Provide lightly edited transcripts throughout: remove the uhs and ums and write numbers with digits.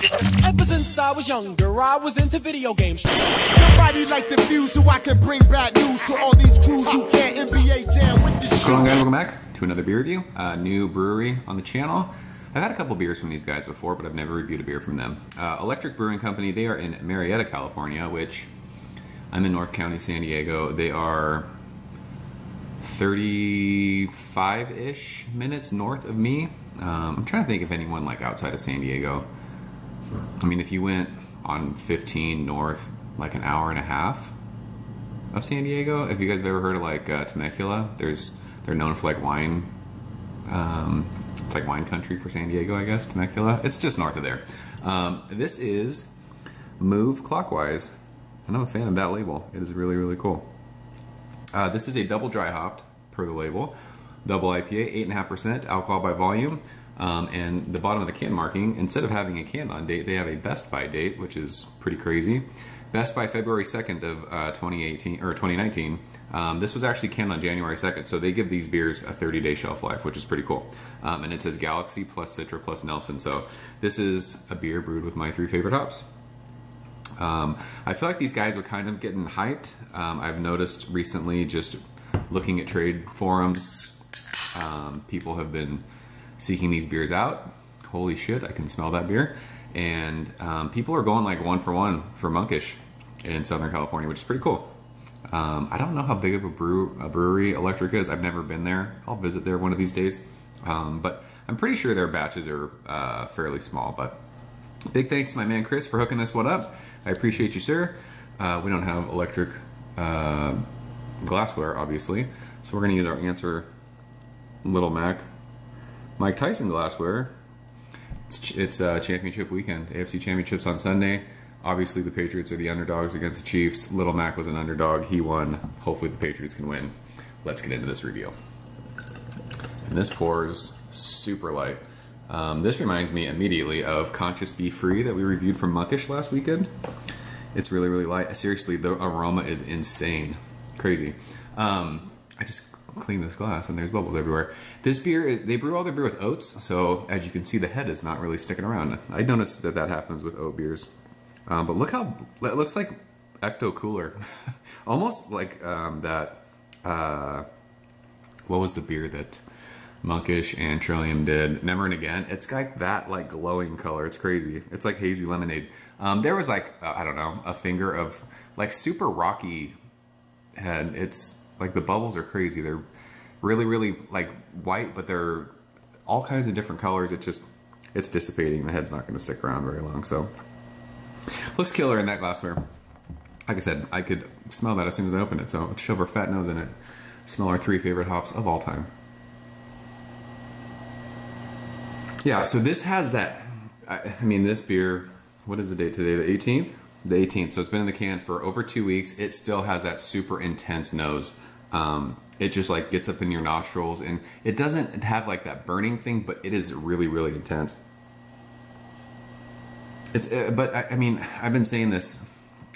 Ever since I was younger, I was into video games. Somebody like the Fuse so I can bring bad news to all these crews who can't NBA jam with the What's going on, guys? Welcome back to another beer review. New brewery on the channel. I've had a couple beers from these guys before, but I've never reviewed a beer from them. Electric Brewing Company, they are in Marietta, California, which I'm in North County, San Diego. They are 35-ish minutes north of me. I'm trying to think of anyone like outside of San Diego. I mean, if you went on 15 north, like an hour and a half of San Diego. If you guys have ever heard of like Temecula, they're known for like wine. It's like wine country for San Diego, I guess. Temecula. It's just north of there. This is Move Clockwise, and I'm a fan of that label. It is really, really cool. This is a double dry hopped per the label, double IPA, 8.5% alcohol by volume. And the bottom of the can marking, instead of having a can on date, they have a best by date, which is pretty crazy. Best by February 2nd of 2018 or 2019. This was actually canned on January 2nd, so they give these beers a 30-day shelf life, which is pretty cool. And it says Galaxy plus Citra plus Nelson. So this is a beer brewed with my 3 favorite hops. I feel like these guys are kind of getting hyped. I've noticed recently, just looking at trade forums, people have been seeking these beers out. Holy shit, I can smell that beer. And people are going like 1-for-1 for Monkish in Southern California, which is pretty cool. I don't know how big of a brewery Electric is. I've never been there. I'll visit there one of these days. But I'm pretty sure their batches are fairly small. But big thanks to my man Chris for hooking this one up. I appreciate you, sir. We don't have Electric glassware, obviously. So we're gonna use our Answer Little Mac Mike Tyson glassware. It's championship weekend. AFC championships on Sunday. Obviously the Patriots are the underdogs against the Chiefs. Little Mac was an underdog. He won. Hopefully the Patriots can win. Let's get into this review. And this pours super light. This reminds me immediately of Conscious Be Free that we reviewed from Monkish last weekend. It's really, really light. Seriously, the aroma is insane. Crazy. I just clean this glass and there's bubbles everywhere. This beer, they brew all their beer with oats, so as you can see the head is not really sticking around. I noticed that that happens with oat beers. But look how, it looks like Ecto Cooler. Almost like that, what was the beer that Monkish and Trillium did? Never and Again. It's got that like glowing color. It's crazy. It's like hazy lemonade. There was like, I don't know, a finger of like super rocky head. It's like the bubbles are crazy. They're really, really like white, but they're all kinds of different colors. It's dissipating. The head's not going to stick around very long. So looks killer in that glassware. Like I said, I could smell that as soon as I open it. So let's shove our fat nose in it. Smell our 3 favorite hops of all time. Yeah, so this has that, I mean, this beer, what is the date today? The 18th? The 18th. So it's been in the can for over 2 weeks. It still has that super intense nose. It just like gets up in your nostrils, and it doesn't have like that burning thing, but it is really, really intense. It's, but I mean, I've been saying this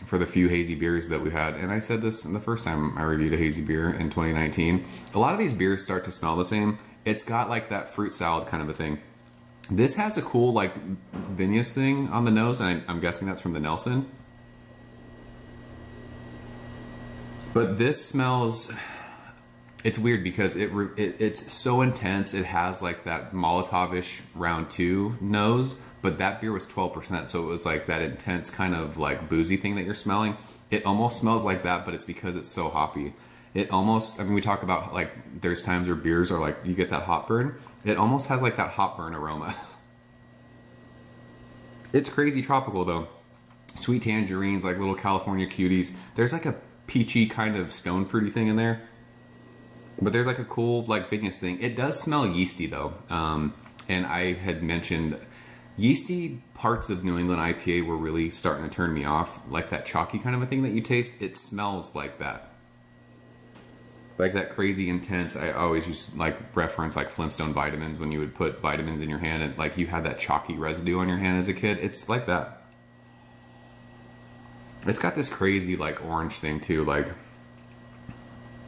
for the few hazy beers that we've had, and I said this the first time I reviewed a hazy beer in 2019. A lot of these beers start to smell the same. It's got like that fruit salad kind of a thing. This has a cool like vinous thing on the nose, and I'm guessing that's from the Nelson. But this smells, it's weird because it's so intense. It has like that Molotov-ish round 2 nose, but that beer was 12%. So it was like that intense kind of like boozy thing that you're smelling. It almost smells like that, but it's because it's so hoppy. It almost, I mean, we talk about like, there's times where beers are like, you get that hop burn. It almost has like that hop burn aroma. It's crazy tropical though. Sweet tangerines, like little California cuties. There's like a peachy kind of stone fruity thing in there. But there's like a cool like vinous thing. It does smell yeasty though. And I had mentioned yeasty parts of New England IPA were really starting to turn me off. Like that chalky kind of a thing that you taste. It smells like that. Like that crazy intense. I always used like reference like Flintstone vitamins when you would put vitamins in your hand and like you had that chalky residue on your hand as a kid. It's like that. It's got this crazy like orange thing too. Like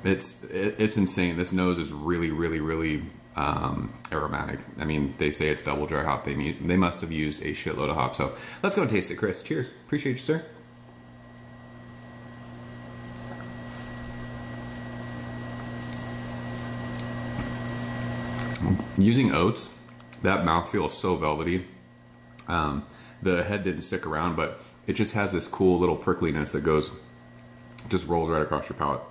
it's insane. This nose is really, really, really aromatic. I mean, they say it's double dry hop. They must have used a shitload of hop. So let's go and taste it, Chris. Cheers. Appreciate you, sir. Using oats, that mouthfeel is so velvety. The head didn't stick around, but it just has this cool little prickliness that just rolls right across your palate.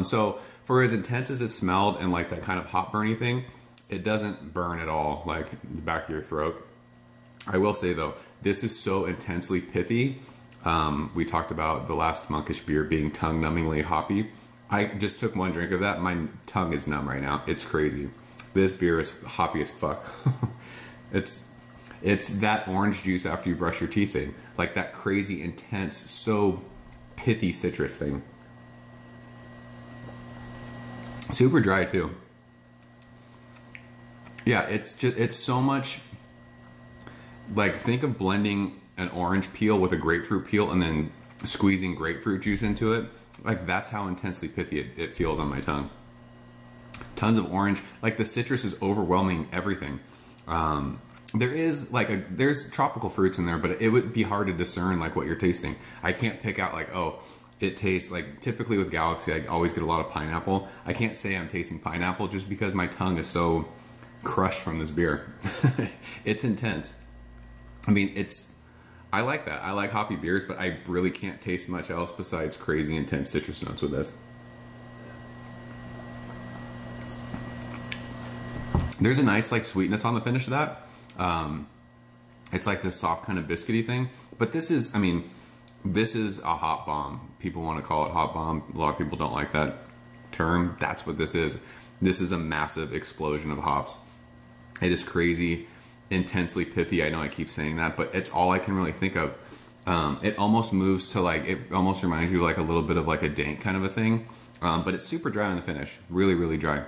So for as intense as it smelled and like that kind of hot burny thing, it doesn't burn at all, like the back of your throat. I will say though, this is so intensely pithy. We talked about the last monkish beer being tongue-numbingly hoppy. I just took one drink of that. My tongue is numb right now. It's crazy. This beer is hoppy as fuck. It's that orange juice after you brush your teeth thing. Like that crazy, intense, so pithy citrus thing. Super dry too. Yeah, it's so much, like, think of blending an orange peel with a grapefruit peel and then squeezing grapefruit juice into it. Like, that's how intensely pithy it feels on my tongue. Tons of orange. Like, the citrus is overwhelming everything. There is there's tropical fruits in there, but it would be hard to discern like what you're tasting. I can't pick out like, oh, it tastes like, typically with Galaxy, I always get a lot of pineapple. I can't say I'm tasting pineapple just because my tongue is so crushed from this beer. It's intense. I mean, I like that. I like hoppy beers, but I really can't taste much else besides crazy intense citrus notes with this. There's a nice like sweetness on the finish of that. It's like this soft kind of biscuity thing, but this is, I mean, this is a hop bomb. People want to call it hop bomb. A lot of people don't like that term. That's what this is. This is a massive explosion of hops. It is crazy, intensely pithy. I know I keep saying that, but it's all I can really think of. It almost moves to like, it almost reminds you of like a little bit of like a dank kind of a thing, but it's super dry on the finish. Really, really dry.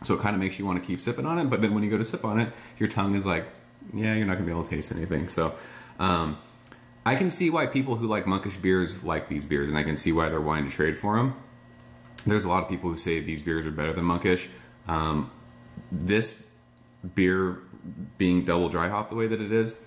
So it kind of makes you want to keep sipping on it, but then when you go to sip on it, your tongue is like, yeah, you're not gonna be able to taste anything. So I can see why people who like monkish beers like these beers, and I can see why they're wanting to trade for them. There's a lot of people who say these beers are better than monkish. This beer being double dry hop the way that it is,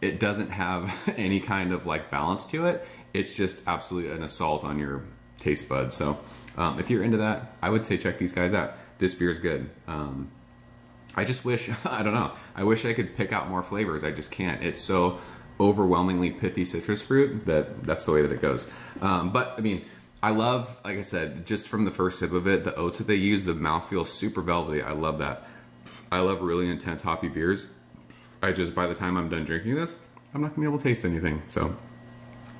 it doesn't have any kind of like balance to it. It's just absolutely an assault on your taste buds. So if you're into that, I would say check these guys out. This beer is good. I just wish, I don't know, I wish I could pick out more flavors. I just can't. It's so overwhelmingly pithy citrus fruit that's the way that it goes. But I mean, I love, like I said, just from the first sip of it, the oats that they use, the mouthfeel super velvety. I love that. I love really intense hoppy beers. By the time I'm done drinking this, I'm not gonna be able to taste anything. So,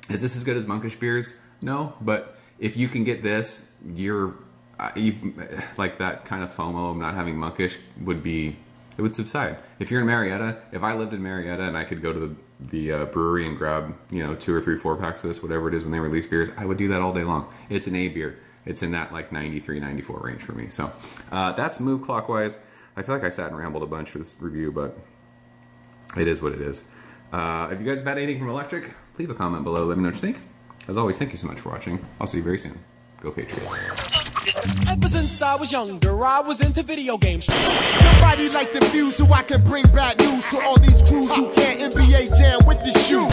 is this as good as monkish beers? No, but if you can get this, like that kind of FOMO of not having monkish it would subside. If you're in Marietta, if I lived in Marietta and I could go to the brewery and grab, you know, 2 or 3 4-packs of this, whatever it is when they release beers, I would do that all day long. It's an A beer. It's in that like 93, 94 range for me. So that's Move Clockwise. I feel like I sat and rambled a bunch for this review, but it is what it is. If you guys have had anything from Electric, leave a comment below. Let me know what you think. As always, thank you so much for watching. I'll see you very soon. Go Patriots. Ever since I was younger, I was into video games. Somebody like the fuse so I can bring bad news to all these crews who can't NBA jam with the shoe.